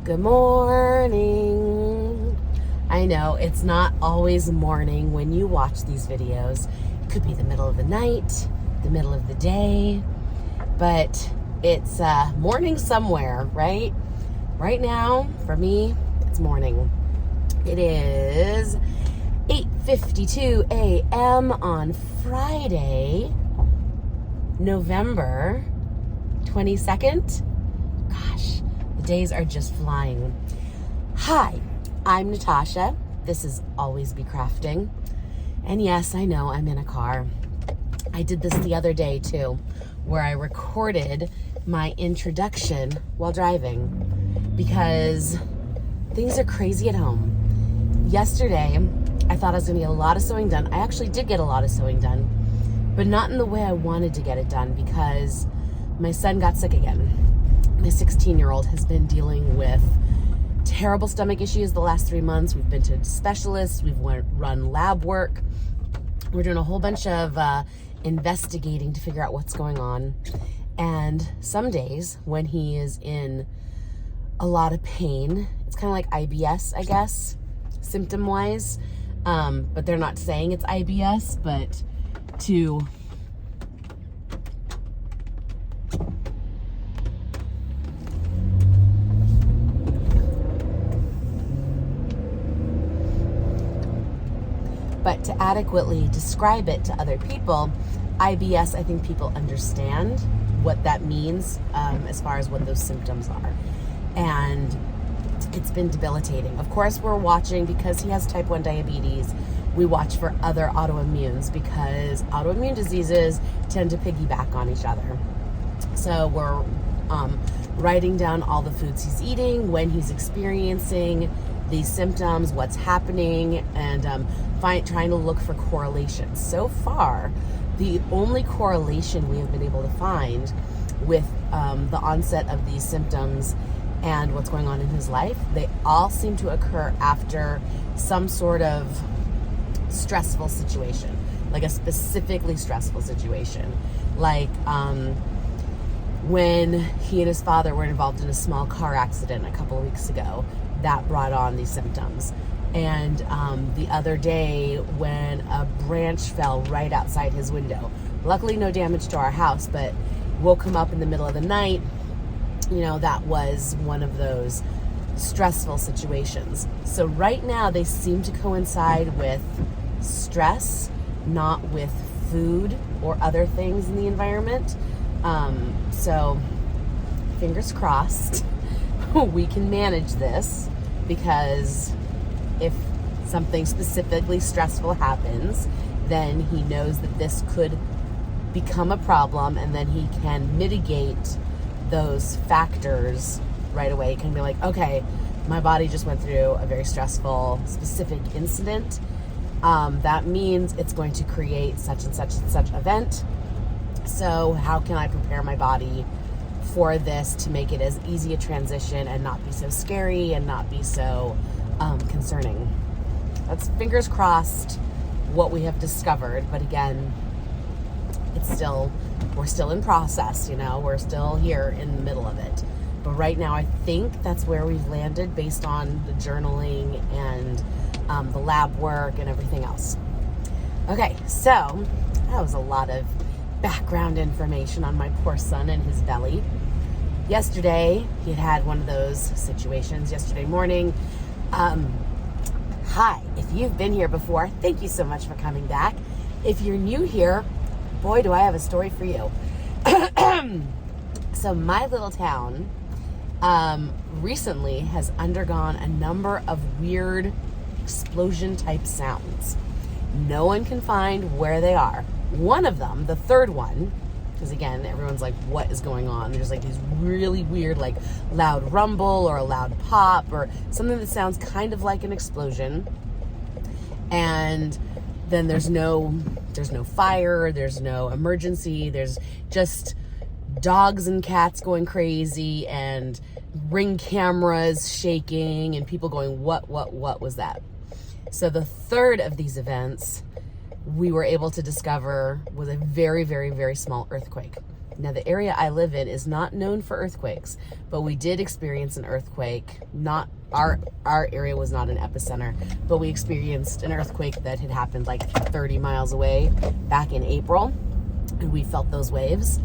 Good morning. I know it's not always morning when you watch these videos. It could be the middle of the night, the middle of the day, but it's morning somewhere, right? Right now, for me, it's morning. It is 8:52 a.m. on Friday, November 22nd. Gosh, the days are just flying. Hi, I'm Natasha. This is Always Be Crafting. And yes, I know I'm in a car. I did this the other day too, where I recorded my introduction while driving because things are crazy at home. Yesterday, I thought I was going to get a lot of sewing done. I actually did get a lot of sewing done, but not in the way I wanted to get it done because my son got sick again. My 16-year-old has been dealing with terrible stomach issues the last 3 months. We've been to specialists. We've run lab work. We're doing a whole bunch of investigating to figure out what's going on. And some days when he is in a lot of pain, it's kind of like IBS, I guess, symptom-wise. But they're not saying it's IBS, but to adequately describe it to other people, IBS, I think people understand what that means as far as what those symptoms are. And it's been debilitating. Of course, we're watching because he has type 1 diabetes. We watch for other autoimmunes because autoimmune diseases tend to piggyback on each other. So we're writing down all the foods he's eating, when he's experiencing these symptoms, what's happening, and trying to look for correlations. So far, the only correlation we have been able to find with the onset of these symptoms and what's going on in his life, they all seem to occur after some sort of stressful situation, like a specifically stressful situation. Like when he and his father were involved in a small car accident a couple of weeks ago, that brought on these symptoms. And the other day when a branch fell right outside his window, luckily no damage to our house, but woke him up in the middle of the night. You know, that was one of those stressful situations. So right now they seem to coincide with stress, not with food or other things in the environment. So fingers crossed we can manage this, because if something specifically stressful happens, then he knows that this could become a problem, and then he can mitigate those factors right away. He can be like, okay, my body just went through a very stressful, specific incident. That means it's going to create such and such and such event. So how can I prepare my body for this to make it as easy a transition and not be so scary and not be so concerning? That's fingers crossed what we have discovered. But again, we're still in process, you know, we're still here in the middle of it. But right now, I think that's where we've landed based on the journaling and the lab work and everything else. Okay, so that was a lot of background information on my poor son and his belly. Yesterday, he had one of those situations yesterday morning. Hi, if you've been here before, thank you so much for coming back. If you're new here, boy, do I have a story for you. So my little town recently has undergone a number of weird explosion type sounds. No one can find where they are. One of them, the third one, because again, everyone's like, what is going on? There's like these really weird, like loud rumble or a loud pop or something that sounds kind of like an explosion. And then there's no fire, there's no emergency, there's just dogs and cats going crazy and Ring cameras shaking and people going, what was that? So the third of these events we were able to discover was a very, very, very small earthquake. Now, the area I live in is not known for earthquakes, but we did experience an earthquake. Not our area was not an epicenter, but we experienced an earthquake that had happened like 30 miles away back in April, and we felt those waves.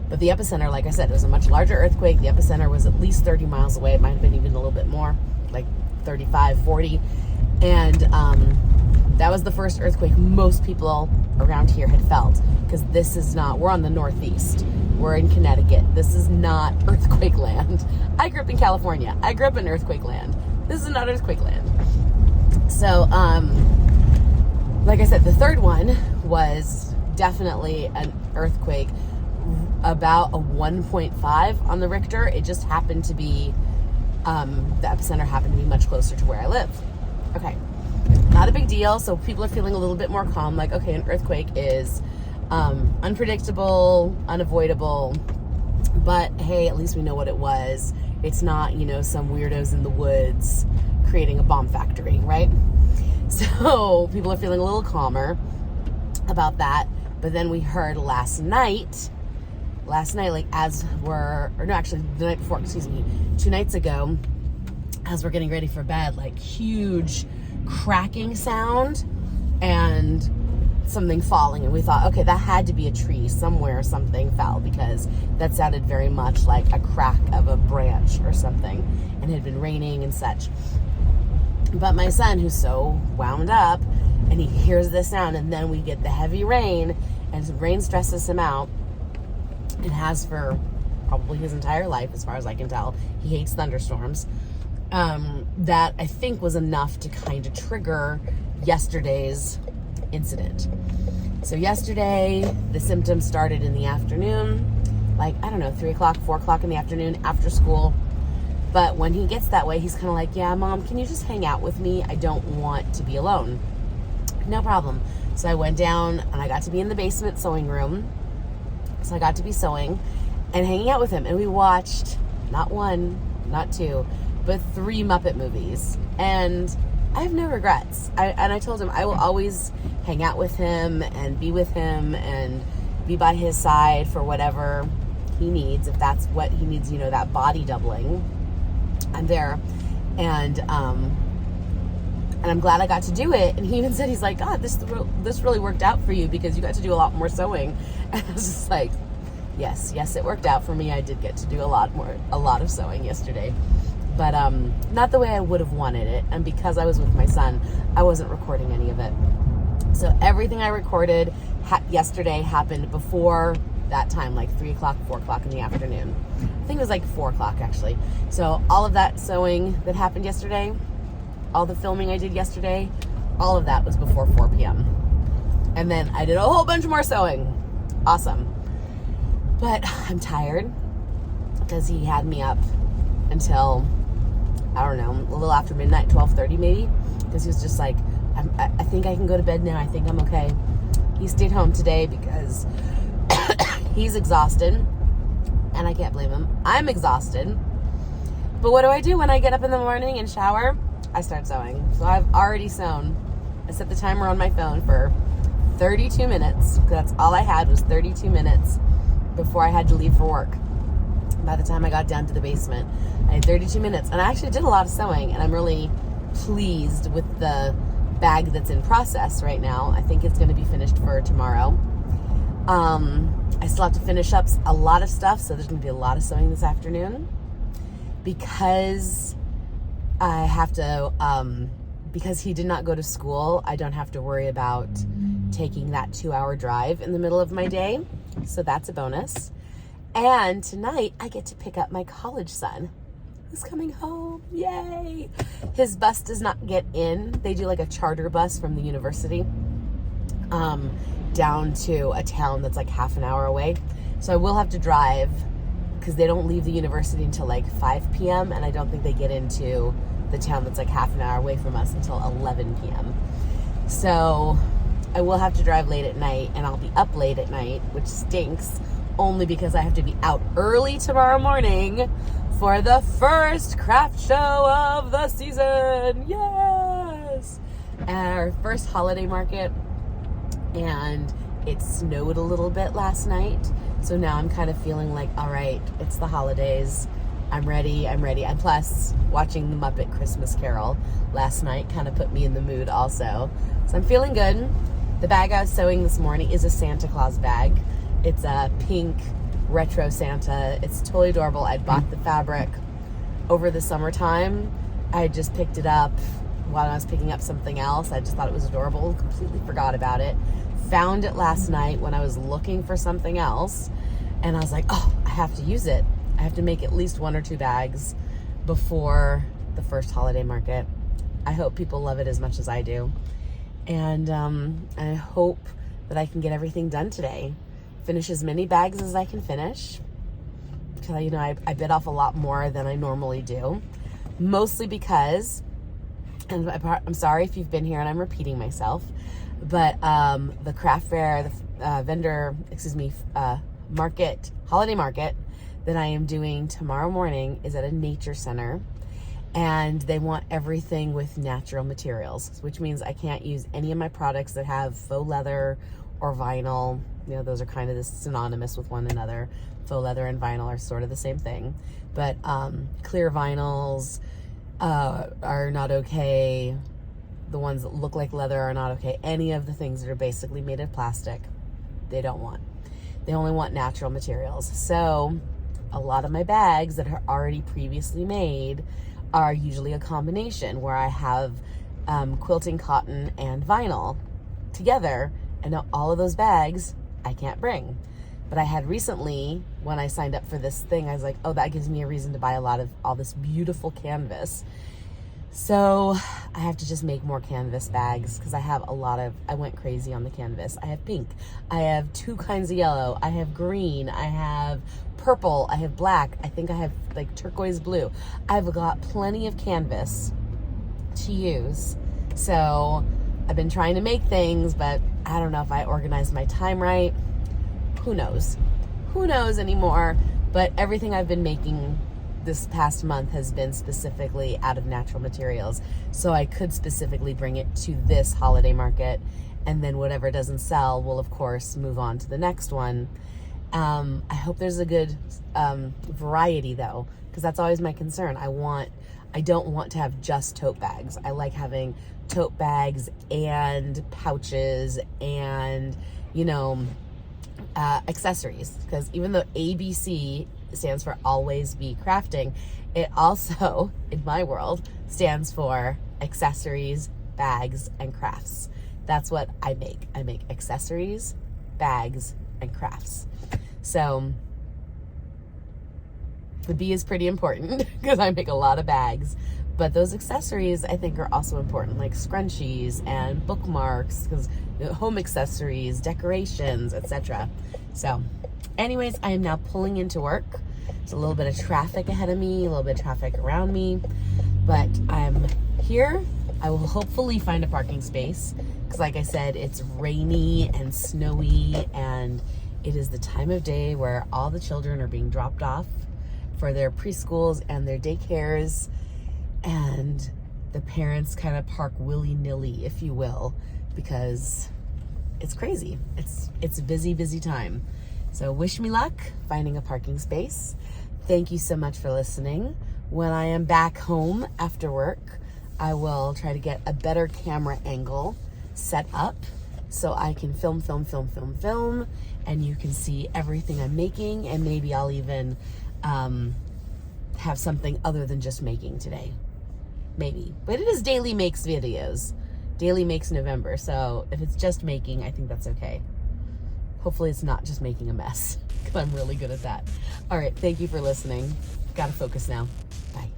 But the epicenter, like I said, it was a much larger earthquake. The epicenter was at least 30 miles away. It might have been even a little bit more, like 35, 40. And that was the first earthquake most people around here had felt, because this is not, we're on the Northeast. We're in Connecticut. This is not earthquake land. I grew up in California. I grew up in earthquake land. This is not earthquake land. So, like I said, the third one was definitely an earthquake, about a 1.5 on the Richter. It just happened to be, the epicenter happened to be much closer to where I live. Okay, not a big deal. So people are feeling a little bit more calm, like, okay, an earthquake is unpredictable, unavoidable, but hey, at least we know what it was. It's not, you know, some weirdos in the woods creating a bomb factory, right? So people are feeling a little calmer about that. But then we heard last night, like the night before, 2 nights ago, as we're getting ready for bed, like huge cracking sound and something falling. And we thought, okay, that had to be a tree somewhere, something fell, because that sounded very much like a crack of a branch or something, and it had been raining and such. But my son, who's so wound up, and he hears this sound, and then we get the heavy rain, and the rain stresses him out. It has for probably his entire life, as far as I can tell. He hates thunderstorms. That I think was enough to kind of trigger yesterday's incident. So yesterday, the symptoms started in the afternoon, like, I don't know, 3 o'clock, 4 o'clock in the afternoon after school. But when he gets that way, he's kind of like, yeah, Mom, can you just hang out with me? I don't want to be alone. No problem. So I went down and I got to be in the basement sewing room. So I got to be sewing and hanging out with him. And we watched not 1, not 2, but 3 Muppet movies. And I have no regrets. I told him I will always hang out with him and be with him and be by his side for whatever he needs. If that's what he needs, you know, that body doubling, I'm there. And I'm glad I got to do it. And he even said, he's like, God, this really worked out for you, because you got to do a lot more sewing. And I was just like, yes, it worked out for me. I did get to do a lot of sewing yesterday. But not the way I would have wanted it. And because I was with my son, I wasn't recording any of it. So everything I recorded yesterday happened before that time, like 3 o'clock, 4 o'clock in the afternoon. I think it was like 4 o'clock, actually. So all of that sewing that happened yesterday, all the filming I did yesterday, all of that was before 4 p.m. And then I did a whole bunch more sewing. Awesome. But I'm tired, because he had me up until, I don't know, a little after midnight, 12:30 maybe, because he was just like, I think I can go to bed now. I think I'm okay. He stayed home today because he's exhausted, and I can't blame him. I'm exhausted. But what do I do when I get up in the morning and shower? I start sewing. So I've already sewn. I set the timer on my phone for 32 minutes. That's all I had, was 32 minutes before I had to leave for work. By the time I got down to the basement, I had 32 minutes. And I actually did a lot of sewing, and I'm really pleased with the bag that's in process right now. I think it's going to be finished for tomorrow. I still have to finish up a lot of stuff, so there's going to be a lot of sewing this afternoon. Because I have to, because he did not go to school, I don't have to worry about taking that 2-hour drive in the middle of my day. So that's a bonus. And tonight I get to pick up my college son, who's coming home. Yay! His bus does not get in. They do like a charter bus from the university down to a town that's like half an hour away. So I will have to drive, because they don't leave the university until like 5 p.m. and I don't think they get into the town that's like half an hour away from us until 11 p.m. So I will have to drive late at night, and I'll be up late at night, which stinks, only because I have to be out early tomorrow morning for the first craft show of the season. Yes! Our first holiday market, and It snowed a little bit last night, so now I'm kind of feeling like, all right, it's the holidays. I'm ready. And plus, watching the Muppet Christmas Carol last night kind of put me in the mood also. So I'm feeling good. The bag I was sewing this morning is a Santa Claus bag. It's a pink retro Santa. It's totally adorable. I bought the fabric over the summertime. I just picked it up while I was picking up something else. I just thought it was adorable. Completely forgot about it. Found it last night when I was looking for something else. And I was like, oh, I have to use it. I have to make at least 1 or 2 bags before the first holiday market. I hope people love it as much as I do. And I hope that I can get everything done today. Finish as many bags as I can finish. Because, you know, I bit off a lot more than I normally do. Mostly because, and I'm sorry if you've been here and I'm repeating myself, but the craft fair, the market, holiday market that I am doing tomorrow morning is at a nature center. And they want everything with natural materials, which means I can't use any of my products that have faux leather or vinyl. You know, those are kind of synonymous with one another. Faux leather and vinyl are sort of the same thing. But clear vinyls are not okay. The ones that look like leather are not okay. Any of the things that are basically made of plastic, they don't want. They only want natural materials. So a lot of my bags that are already previously made are usually a combination where I have quilting cotton and vinyl together, and now all of those bags I can't bring. But I had recently, when I signed up for this thing, I was like, oh, that gives me a reason to buy a lot of all this beautiful canvas. So I have to just make more canvas bags because I went crazy on the canvas. I have pink, I have 2 kinds of yellow, I have green, I have purple, I have black, I think I have like turquoise blue. I've got plenty of canvas to use. So I've been trying to make things, but I don't know if I organized my time right. Who knows anymore? But everything I've been making this past month has been specifically out of natural materials. So I could specifically bring it to this holiday market, and then whatever doesn't sell will of course move on to the next one. I hope there's a good variety though, because that's always my concern. I don't want to have just tote bags. I like having tote bags and pouches and, you know, accessories, because even though ABC stands for Always Be Crafting, it also, in my world, stands for accessories, bags, and crafts. That's what I make. I make accessories, bags, and crafts. So the B is pretty important because I make a lot of bags, but those accessories I think are also important, like scrunchies and bookmarks, because home accessories, decorations, etc. So anyways, I am now pulling into work. There's a little bit of traffic ahead of me, a little bit of traffic around me, but I'm here. I will hopefully find a parking space because, like I said, it's rainy and snowy, and it is the time of day where all the children are being dropped off for their preschools and their daycares, and the parents kind of park willy-nilly, if you will, because it's crazy. It's a busy time. So wish me luck finding a parking space. Thank you so much for listening. When I am back home after work, I will try to get a better camera angle set up so I can film, and you can see everything I'm making, and maybe I'll even have something other than just making today. Maybe. But it is Daily Makes videos. Daily Makes November, so if it's just making, I think that's okay. Hopefully it's not just making a mess, because I'm really good at that. All right, thank you for listening. Gotta focus now. Bye.